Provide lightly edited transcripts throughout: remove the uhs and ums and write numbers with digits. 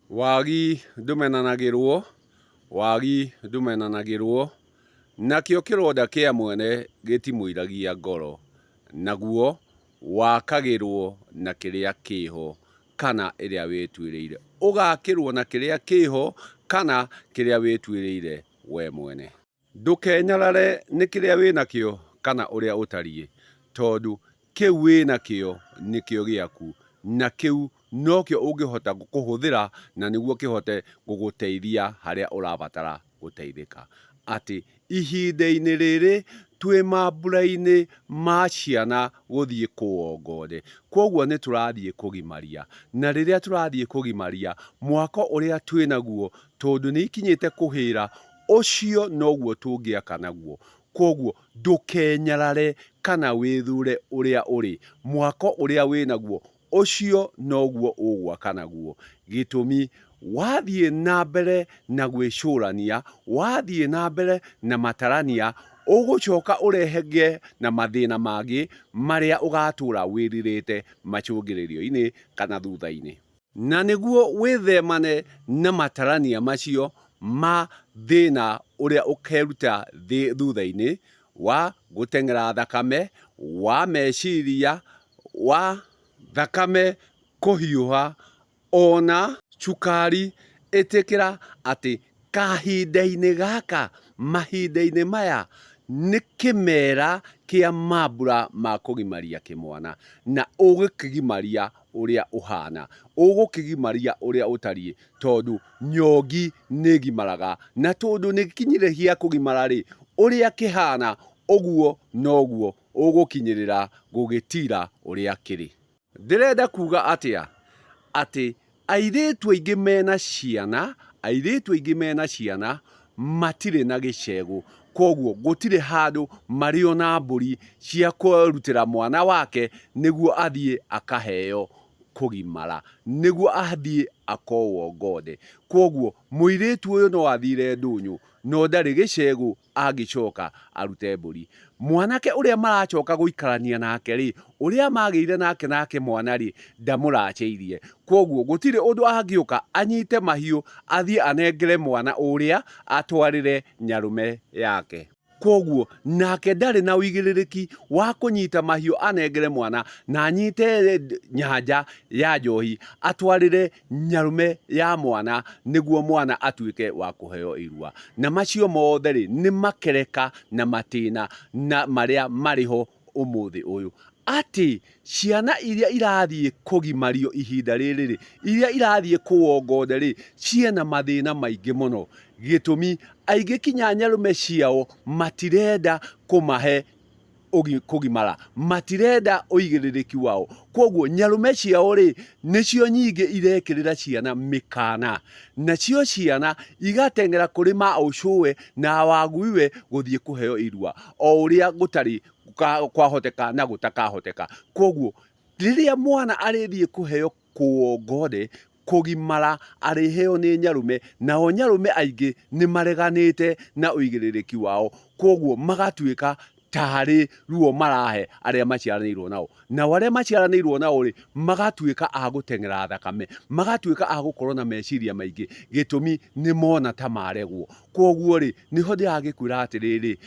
Wagi ndumenanagirwo, wagi ndumenanagirwo, nakĩo kĩronda kĩa mwene gĩtimũiragia ngoro, naguo wakagĩrwo na kĩrĩa kĩho kana ĩrĩa wĩtuĩrĩire. Ũgakĩrwo na kĩrĩa kĩho kana kĩrĩa wĩtuĩrĩire we mwene. Ndũkenyarare nĩ kĩrĩa wĩnakĩo kana ũrĩa ũtariĩ, tondũ kĩu wĩnakĩo nĩkĩo gĩaku, na kĩu nokĩo ũngĩhota kũhũthĩra na nĩguo kĩhote gũgũteithia harĩa ũrabatara gũteithĩka. Atĩ ihinda-inĩ rĩrĩ twĩ mambura-inĩ ma ciana gũthiĩ kũwongothe, koguo nĩ tũrathiĩ kũgimaria, na rĩrĩa tũrathiĩ kũgimaria mwaka ũrĩa twĩnaguo, tondũ nĩ ikinyĩte kũhĩra, ũcio noguo tũngĩaka naguo. Koguo ndũkenyarare kana wĩthure ũrĩa ũrĩ, mwaka ũrĩa wĩnaguo ũcio noguo ũgwaka naguo. Gĩtũmi wathiĩ na mbere na gwĩcũrania, wathiĩ na mbere na matarania, ũgũcoka ũrehenge na mathĩna mangĩ marĩa ũgatũra wĩrirĩte macũngĩrĩrio-inĩ kana thutha-inĩ. Na nĩguo wĩthemane na matarania macio ma thĩna ũrĩa ũkeruta thutha-inĩ wa gũteng'era thakame, wa meciria, wa thakame kũhiũha, ona cukari, ĩtĩkĩra atĩ kahinda-inĩ gaka, mahinda-inĩ maya, nĩ kĩmera kĩa mambura ma kũgimaria kĩmwana, na ũgũkĩgimaria ũrĩa ũhana, ũgũkĩgimaria ũrĩa ũtariĩ, tondũ nyongi nĩ ĩgimaraga, na tondũ nĩ gĩkinyire gĩa kũgimara-rĩ, ũrĩa kĩhana ũguo noguo ũgũkinyĩrĩra gũgĩtira ũrĩa kĩrĩ. Ndĩrenda kuga atĩa? Atĩ airĩtu aingĩ mena ciana, airĩtu aingĩ mena ciana matirĩ na gĩcegũ, koguo gũtirĩ handũ marĩ ona mbũri cia kũrutĩra mwana wake nĩguo athiĩ akaheo kũgimara, nĩguo athiĩ akowongothe. Koguo mũirĩtu ũyũ no athire ndũnyũ, no ndarĩ gĩcegũ angĩcoka arute mbũri. Mwanake ũrĩa maracoka gũikarania nake-rĩ, ũrĩa magĩire nake mwana-rĩ, ndamũracĩirie. Koguo gũtirĩ ũndũ angĩũka anyite mahiũ athiĩ anengere mwana ũrĩa atwarĩre nyarũme yake. Koguo nake ndarĩ na ũigĩrĩrĩki wa kũnyita mahiũ anengere mwana, na anyite nyanja ya njohi atwarĩre nyarũme ya mwana, nĩguo mwana atuĩke wa kũheo irua. Na macio mothe-rĩ, nĩ makereka na matĩna na marĩa marĩho ũmũthĩ ũyũ. Atĩ ciana iria irathiĩ kũgimario ihinda rĩrĩ-rĩ, iria irathiĩ kũwongothe-rĩ, ciĩna mathĩna maingĩ mũno. Gĩtũmi aingĩ kinya nyarũme ciao matirenda kũmahe kũgimara, matirenda ũigĩrĩrĩki wao. Koguo nyarũme ciao-rĩ, nĩcio nyingĩ irekĩrĩra ciana mĩkana, nacio ciana igateng'era kũrĩ maũcũwe na waguiwe gũthiĩ kũheo irua, o ũrĩa gũtarĩ kwahoteka na gũtakahoteka. Koguo rĩrĩa mwana arĩthiĩ kũheo kũwongothe, kũgimara, arĩheo nĩ nyarũme, nao nyarũme aingĩ nĩ mareganĩte na ũigĩrĩrĩki wao, koguo magatuĩka tarĩ ruo marahe arĩa maciaranĩirwo nao. Nao arĩa maciaranĩirwo nao-rĩ, magatuĩka a gũteng'era thakame, magatuĩka a gũkorwo na meciria maingĩ, gĩtũmi nĩ mona ta maregwo. Koguo-rĩ, nĩho ndĩragĩkwĩra atĩrĩrĩ,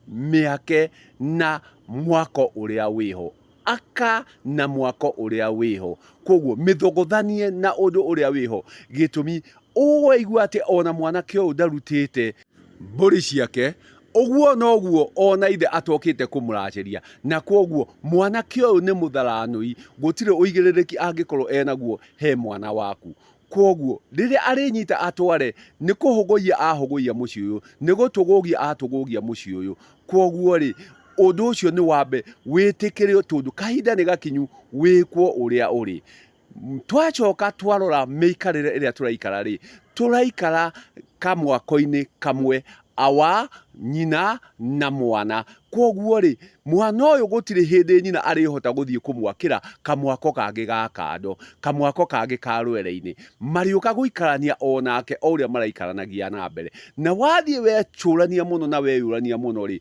mĩake na mwako ũrĩa wĩho, aka na mwako ũrĩa wĩho. Koguo mĩthogothanie na ũndũ ũrĩa wĩho, gĩtũmi ũgũigua atĩ ona mwanake ũyũ ndarutĩte mbũri ciake, ũguo noguo ona ithe atokĩte kũmũracĩria, na koguo mwanake ũyũ nĩ mũtharanũi, gũtirĩ ũigĩrĩrĩki angĩkorwo enaguo he mwana waku. Koguo rĩrĩa arĩnyita atware, nĩ kũhũgũia ahũgũia mũciĩ ũyũ, nĩ gũtũgũgia atũgũgia mũciĩ ũyũ. Koguo-rĩ, ũndũ ũcio nĩ wambe wĩtĩkĩrĩo, tondũ kahinda nĩ gakinyu wĩkwo ũrĩa ũrĩ. Twacoka twarora mĩikarĩre ĩrĩa tũraikara-rĩ, tũraikara kamwako-inĩ kamwe awa nyina na mwana. Koguo-rĩ, mwana ũyũ gũtirĩ hĩndĩ nyina arĩhota gũthiĩ kũmwakĩra kamwako kangĩ ga kando, kamwako kangĩ ka rwere-inĩ. Marĩũka gũikarania onake o ũrĩa maraikaranagia na mbere. Na wathiĩ wecũrania mũno na weyũrania mũno-rĩ,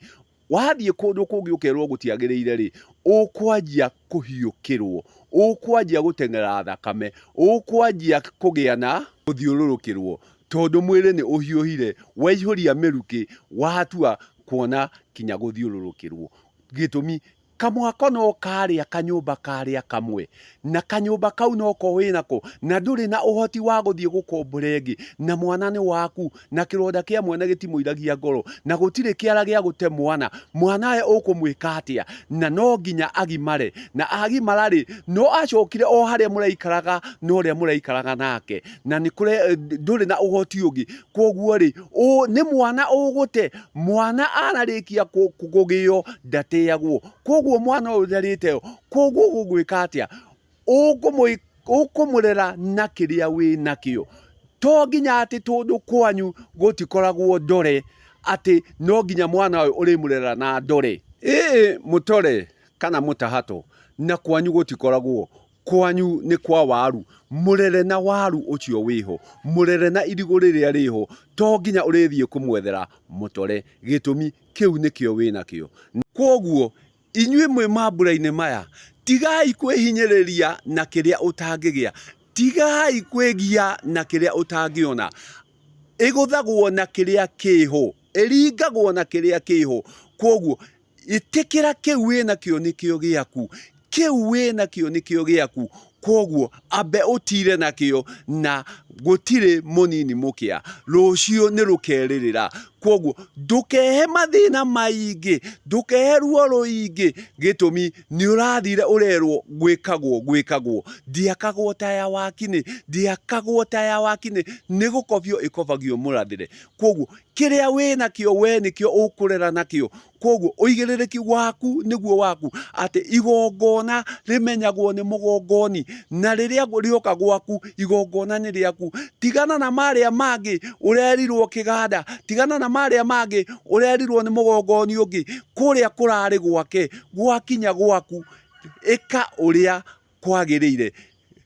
wathiĩ kũndũ kũngĩ ũkerwo gũtiagĩrĩire-rĩ, ũkwanjia kũhiũkĩrwo, ukwanjia gutengera thakame, ukwanjia kugia na guthiururukirwo tondu mwiri ni uhiuhire, waihũria mĩrukĩ watua kuona kinya guthiururukirwo. Gitumi kamwako no karia kanyumba karia kamwe, na kanyumba kau no ko winako, na nduri na uhoti wa guthie gukombora ingi, na mwana ni waku, na kironda kia mwene gitimuiragia ngoro, na gutire kiara gia gute mwanae ukumwika atia, na no nginya agimare, na agimara ri no acokire o haria muraikaraga no ria muraikaraga nake, na ni kure nduri na uhoti ungi. Koguo ri ni mwana ugute, mwana anarikia kugio ndateagwo. Koguo mwana urerite, koguo gugwika atia, ukumurera na kiria wi nakio. To nginya ati tondu kwanyu gutikoragwo ndore ati no nginya mwana uyu urimurera na ndore. Mutore kana mutahato na kwanyu gutikoragwo, kwanyu ni kwa waru, murere na waru ucio wiho, murere na irigu riria riho. To nginya urithie kumwethera mutore, gitumi kiu nikio winakio. Koguo inyue mwe mambura-ini maya, tigai kwihinyiriria na kiria utangigia, tigai kwigia na kiria utangiona. Iguthagwo na kiria kiho, iringagwo na kiria kiho. Koguo itikira kiu winakio nikio giaku, kiu winakio nikio giaku. Koguo ambe utire nakio, na gutire munini mukia, rucio ni rukeririra. Koguo ndukehe mathina maingi, ndukehe ruo ruingi, gitumi ni urathire urerwo gwikagwo. Ndiakagwo taya wakini, ndiakagwo taya wakini, ni gukobio ikobagio murathire. Koguo kiria winakio we nikio ukurera nakio. Koguo uigiririki waku niguo waku, ati igongona rimenyagwo ni mugongoni, na riria rioka gwaku igongona ni riaku. Tigana na maria mangi urerirwo kiganda, tigana na maria mangi urerirwo ni mugongoni ungi, kuria kurari gwake, gwakinya gwaku ika uria kwagirire.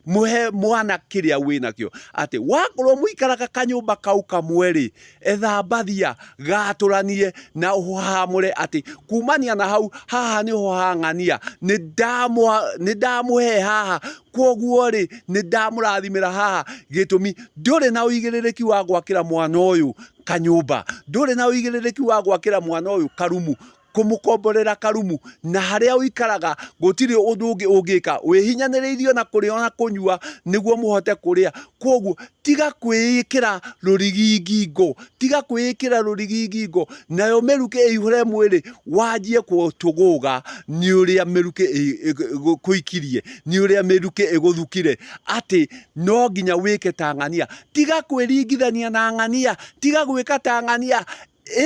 Muhe mwana kiria winakio, ati wakorwo muikaraga kanyumba kau kamwe, ethambathia gaturanie na uhamure, ati kumania na hau haha niho hang'ania, ni ndamuhe haha. Koguo ri ni ndamurathimira haha, gitumi nduri na uigiririki wa gwakira mwana uyu kanyumba, nduri na uigiririki wa gwakira mwana uyu karumu, kumukomborera karumu, na haria uikaraga gutiri undu ungi ungika, wihinyaniriirio na kuria na kunyua niguo muhote kuria. Koguo tiga kwiyikira rurigingingo, tiga kwiyikira rurigingingo, nayo miruke ihure mwiri wanjie kutuguga ni uria miruke kuikirie, ni uria miruke iguthukire, ati no nginya wike ta ng'ania. Tiga kwiringithania na ng'ania, tiga gwika ta ng'ania,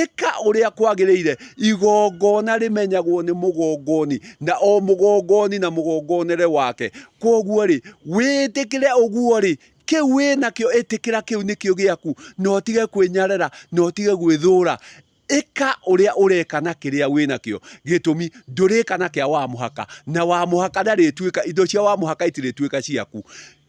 ika uria kwagirire. Igongona rimenyagwo ni mugongoni, na o mugongoni na mugongonere wake. Koguo ri witikire uguo ri, kiu winakio itikira kiu nikio giaku, no tige kwinyarera, no tige gwithura. Ika uria ureka na kiria winakio, gitumi ndurika na kia wa muhaka, na wa muhaka ndaritwika, indo cia wa muhaka itiritwika ciaku.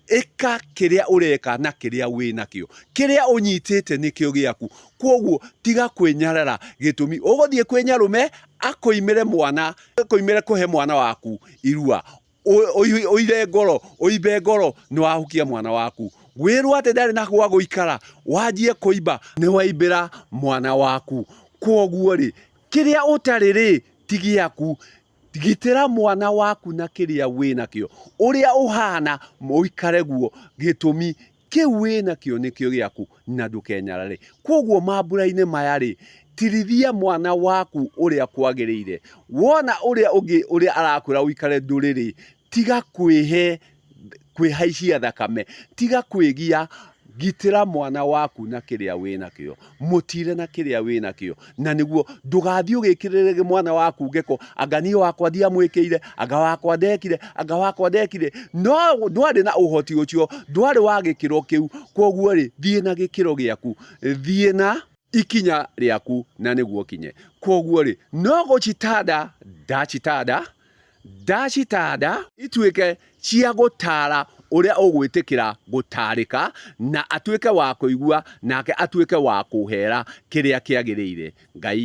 Ika kiria ureka na kiria winakio, kiria unyitite nikio giaku. Koguo tiga kwinyarara, gitumi uguthie kwinyarume akoimire mwana, akoimire kuhe mwana waku irua, oire ngoro, oibe ngoro ni wahukia mwana waku. Gwirwo ati ndari na gwa guikara, wanjie kuiba ni waimbira mwana waku. Koguo ri kiria utari ri tigiaku, gitira mwana waku na kiria winakio, uria uhana muikare guo, gitumi kiu winakio nikio giaku, na ndukenyarare. Koguo mambura-ini maya ri, tirithia mwana waku uria kwagirire. Wona uria ungi uria arakwira uikare nduriri, tiga kwihaicia thakame, tiga kwigia, gitira mwana waku na kiria winakio, mutire na kiria winakio, na niguo ndugathie ugikirire mwana waku ngeko, angani wakwa ndiamwikire, anga wakwa ndekire, anga wakwa ndekire. No ndwari na uhoti ucio, ndwari wa gikiro kiu. Koguo ri thie na gikiro giaku, thie na ikinya riaku, na niguo kinye. Koguo ri no gucitada ndacitada ituike cia gutara uria ugwitikira gutarika, na atuike wa kuigua, nake atuike wa kuhera kiria kiagirire. Ngai